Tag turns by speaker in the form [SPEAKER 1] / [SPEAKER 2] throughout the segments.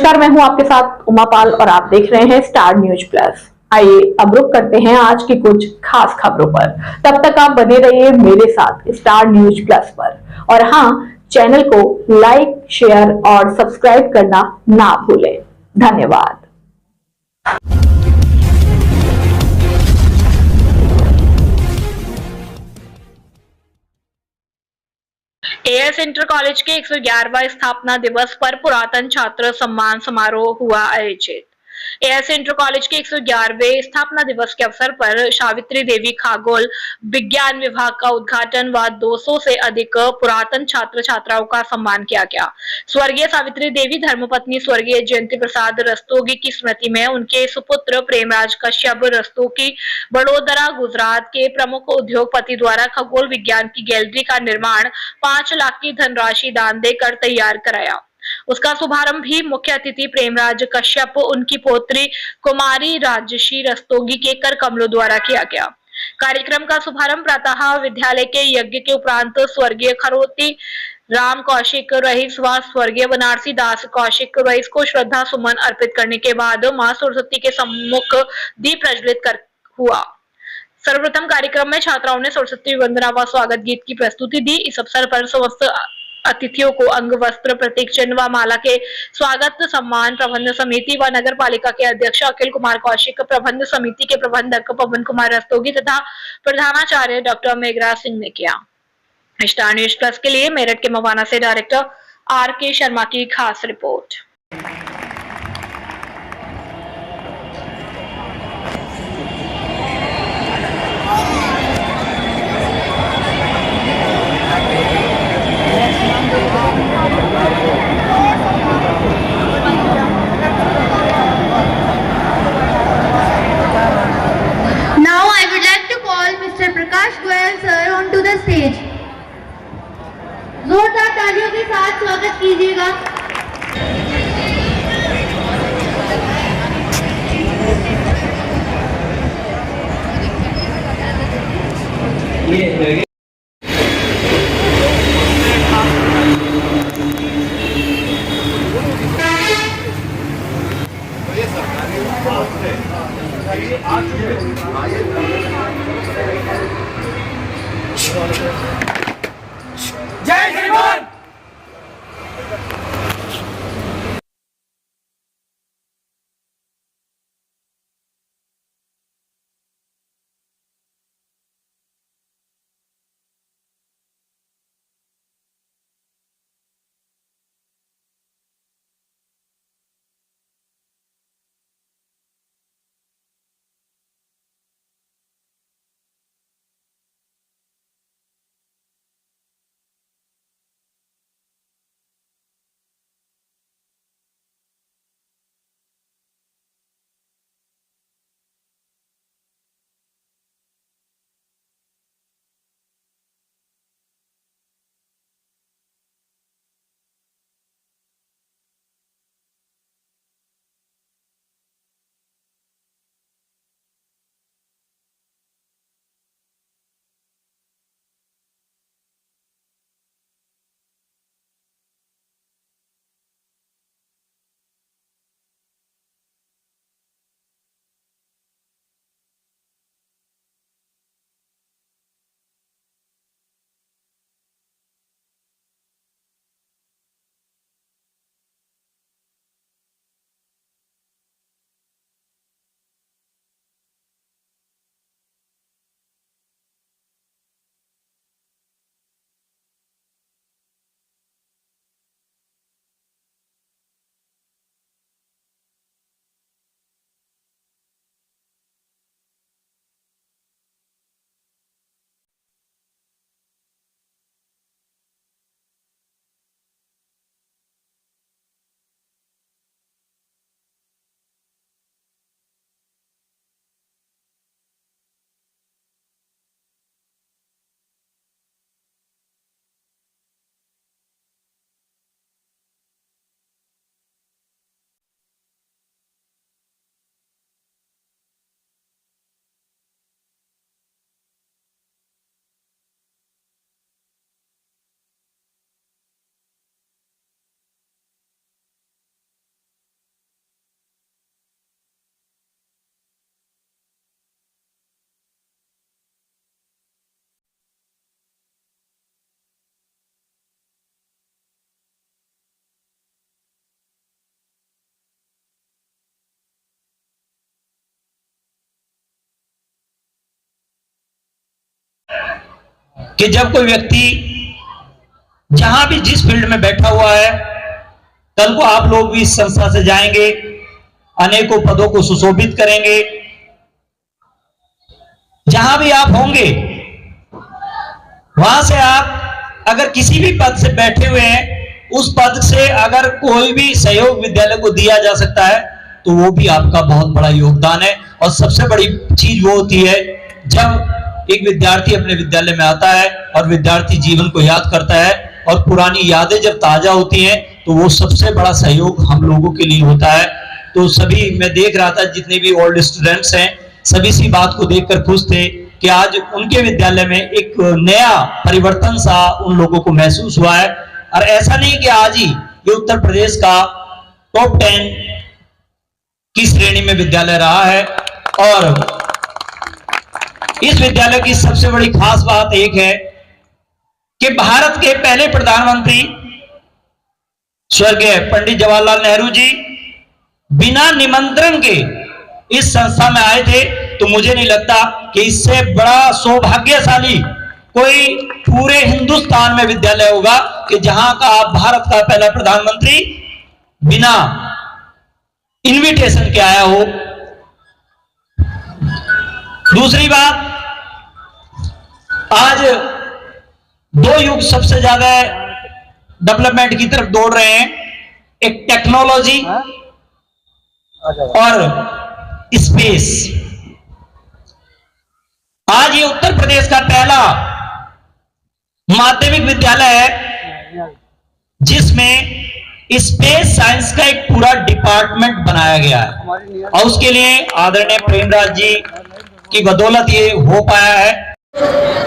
[SPEAKER 1] नमस्कार, मैं हूं आपके साथ उमा पाल और आप देख रहे हैं स्टार न्यूज प्लस। आइए अब रुक करते हैं आज की कुछ खास खबरों पर। तब तक आप बने रहिए मेरे साथ स्टार न्यूज प्लस पर। और हाँ, चैनल को लाइक, शेयर और सब्सक्राइब करना ना भूलें। धन्यवाद।
[SPEAKER 2] एएस इंटर कॉलेज के 111वां स्थापना दिवस पर पुरातन छात्र सम्मान समारोह हुआ आयोजित। एएस इंटर कॉलेज के 111वें स्थापना दिवस के अवसर पर सावित्री देवी खगोल विज्ञान विभाग का उद्घाटन व 200 से अधिक पुरातन छात्र छात्राओं का सम्मान किया गया। स्वर्गीय सावित्री देवी धर्मपत्नी स्वर्गीय जयंती प्रसाद रस्तोगी की स्मृति में उनके सुपुत्र प्रेमराज कश्यप रस्तोगी बड़ोदरा गुजरात के प्रमुख उद्योगपति द्वारा खगोल विज्ञान की गैलरी का निर्माण 5 लाख की धनराशि दान देकर तैयार कराया। उसका शुभारंभ भी मुख्य अतिथि प्रेमराज कश्यप, उनकी पौत्री कुमारी राजश्री रस्तोगी के कर कमलों द्वारा किया गया। कार्यक्रम का शुभारंभ प्रातः विद्यालय के यज्ञ के उपरांत स्वर्गीय खरोती राम कौशिक रईस व स्वर्गीय बनारसी दास कौशिक रईस को श्रद्धा सुमन अर्पित करने के बाद मां सरस्वती के सम्मुख दीप प्रज्वलित कर हुआ। सर्वप्रथम कार्यक्रम में छात्राओं ने सरस्वती वंदना व स्वागत गीत की प्रस्तुति दी। इस अवसर पर समस्त अतिथियों को अंग वस्त्र, प्रतीक चिन्ह व माला के स्वागत सम्मान प्रबंध समिति व नगर पालिका के अध्यक्ष अखिल कुमार कौशिक, प्रबंध समिति के प्रबंधक पवन कुमार रस्तोगी तथा प्रधानाचार्य डॉक्टर मेघराज सिंह ने किया। स्टार न्यूज प्लस के लिए मेरठ के मवाना से डायरेक्टर आर.के. शर्मा की खास report.
[SPEAKER 3] Now I would like to call Mr. Prakash Goyal sir onto the stage. जोरदार तालियों के साथ स्वागत कीजिएगा।
[SPEAKER 4] जय श्रीमान।
[SPEAKER 5] कि जब कोई व्यक्ति जहां भी जिस फील्ड में बैठा हुआ है, कल को आप लोग भी इस संस्था से जाएंगे, अनेकों पदों को सुशोभित करेंगे। जहां भी आप होंगे वहां से आप अगर किसी भी पद से बैठे हुए हैं, उस पद से अगर कोई भी सहयोग विद्यालय को दिया जा सकता है तो वो भी आपका बहुत बड़ा योगदान है। और सबसे बड़ी चीज वो होती है जब एक विद्यार्थी अपने विद्यालय में आता है और विद्यार्थी जीवन को याद करता है और पुरानी यादें जब ताजा होती हैं तो वो सबसे बड़ा सहयोग हम लोगों के लिए होता है। तो सभी मैं देख रहा था जितने भी ओल्ड स्टूडेंट्स हैं, सभी इसी बात को देखकर खुश थे कि आज उनके विद्यालय में एक नया परिवर्तन सा उन लोगों को महसूस हुआ है। और ऐसा नहीं कि आज ही ये उत्तर प्रदेश का टॉप 10 की श्रेणी में विद्यालय रहा है। और इस विद्यालय की सबसे बड़ी खास बात एक है कि भारत के पहले प्रधानमंत्री स्वर्गीय पंडित जवाहरलाल नेहरू जी बिना निमंत्रण के इस संस्था में आए थे। तो मुझे नहीं लगता कि इससे बड़ा सौभाग्यशाली कोई पूरे हिंदुस्तान में विद्यालय होगा कि जहां का भारत का पहला प्रधानमंत्री बिना इनविटेशन के आया हो। दूसरी बात, आज दो युग सबसे ज्यादा डेवलपमेंट की तरफ दौड़ रहे हैं, एक टेक्नोलॉजी और स्पेस। आज ये उत्तर प्रदेश का पहला माध्यमिक विद्यालय है जिसमें स्पेस साइंस का एक पूरा डिपार्टमेंट बनाया गया है और उसके लिए आदरणीय प्रेमराज जी की बदौलत ये हो पाया है।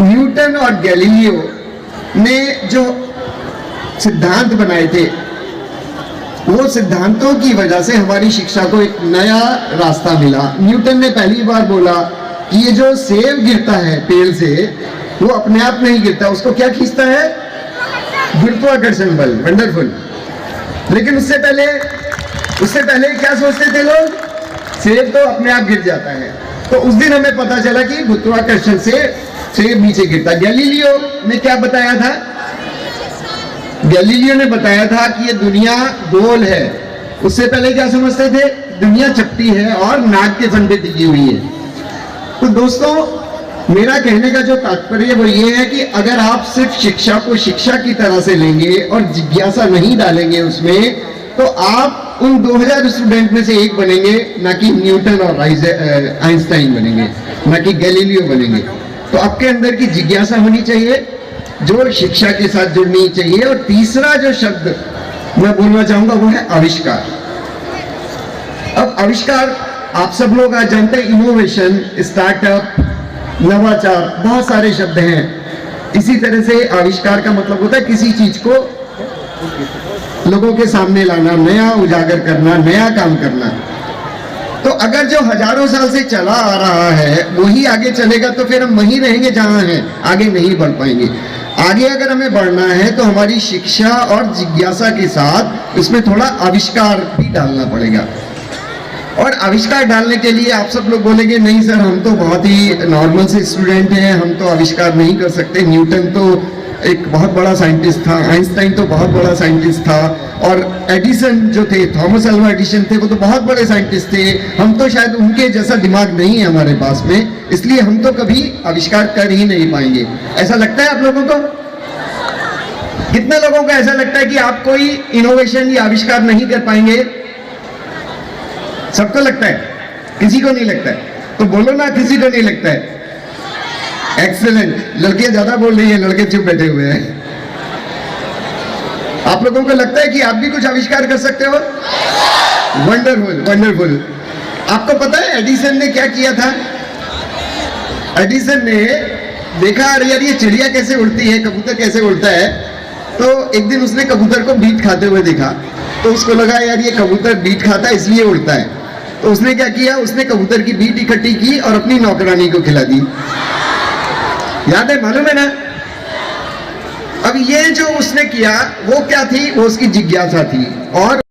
[SPEAKER 6] न्यूटन और गैलीलियो ने जो सिद्धांत बनाए थे, वो सिद्धांतों की वजह से हमारी शिक्षा को एक नया रास्ता मिला। न्यूटन ने पहली बार बोला कि ये जो सेब गिरता है पेड़ से, वो अपने आप नहीं गिरता, उसको क्या खींचता है? गुरुत्वाकर्षण बल। वंडरफुल। लेकिन उससे पहले क्या सोचते थे लोग? सेब तो अपने आप गिर जाता है। तो उस दिन हमें पता चला कि गुरुत्वाकर्षण से सेब नीचे गिरता। गैलीलियो ने क्या बताया था? गैलीलियो ने बताया था कि ये दुनिया गोल है। उससे पहले क्या समझते थे? दुनिया चपटी है और नाग के फंदे टिकी हुई है। तो दोस्तों, मेरा कहने का जो तात्पर्य वो ये है कि अगर आप सिर्फ शिक्षा को शिक्षा की तरह से लेंगे और जिज्ञासा नहीं डालेंगे उसमें, तो आप उन 2000 स्टूडेंट में से एक बनेंगे, ना कि न्यूटन और आइंस्टाइन बनेंगे, ना कि गैलीलियो बनेंगे। तो आपके अंदर की जिज्ञासा होनी चाहिए जो शिक्षा के साथ जुड़नी चाहिए। और तीसरा जो शब्द मैं बोलना चाहूंगा वो है आविष्कार। अब आविष्कार आप सब लोग आज जानते हैं, इनोवेशन, स्टार्टअप, नवाचार, बहुत सारे शब्द हैं। इसी तरह से आविष्कार का मतलब होता है किसी चीज को लोगों के सामने लाना, नया उजागर करना, नया काम करना। तो अगर जो हजारों साल से चला आ रहा है वही आगे चलेगा तो फिर हम वहीं रहेंगे जहां हैं, आगे नहीं बढ़ पाएंगे। आगे अगर हमें बढ़ना है तो हमारी शिक्षा और जिज्ञासा के साथ इसमें थोड़ा आविष्कार भी डालना पड़ेगा। और आविष्कार डालने के लिए आप सब लोग बोलेंगे नहीं सर, हम तो बहुत ही नॉर्मल से स्टूडेंट हैं, हम तो आविष्कार नहीं कर सकते। न्यूटन तो एक बहुत बड़ा साइंटिस्ट था, आइंस्टाइन तो बहुत बड़ा साइंटिस्ट था, और एडिसन जो थे, थॉमस अल्वा एडिसन थे, वो तो बहुत बड़े साइंटिस्ट थे। हम तो शायद उनके जैसा दिमाग नहीं है हमारे पास में, इसलिए हम तो कभी आविष्कार कर ही नहीं पाएंगे। ऐसा लगता है आप लोगों को? कितने लोगों को ऐसा लगता है कि आप कोई इनोवेशन या आविष्कार नहीं कर पाएंगे? सबको लगता है, किसी को नहीं लगता है? तो बोलो ना, किसी को नहीं लगता है। एक्सीलेंट। लड़कियां ज्यादा बोल रही हैं, लड़के चुप बैठे हुए हैं। आप लोगों को लगता है कि आप भी कुछ आविष्कार कर सकते हो? Wonderful, wonderful. आपको पता है एडिसन ने क्या किया था? एडिसन ने देखा, अरे यार ये चिड़िया कैसे उड़ती है, कबूतर कैसे उड़ता है। तो एक दिन उसने कबूतर को बीट खाते हुए देखा, तो उसको लगा यार ये कबूतर बीट खाता है इसलिए उड़ता है। तो उसने क्या किया, उसने कबूतर की बीट इकट्ठी की और अपनी नौकरानी को खिला दी। याद है, मालूम है ना? अब ये जो उसने किया वो क्या थी? वो उसकी जिज्ञासा थी। और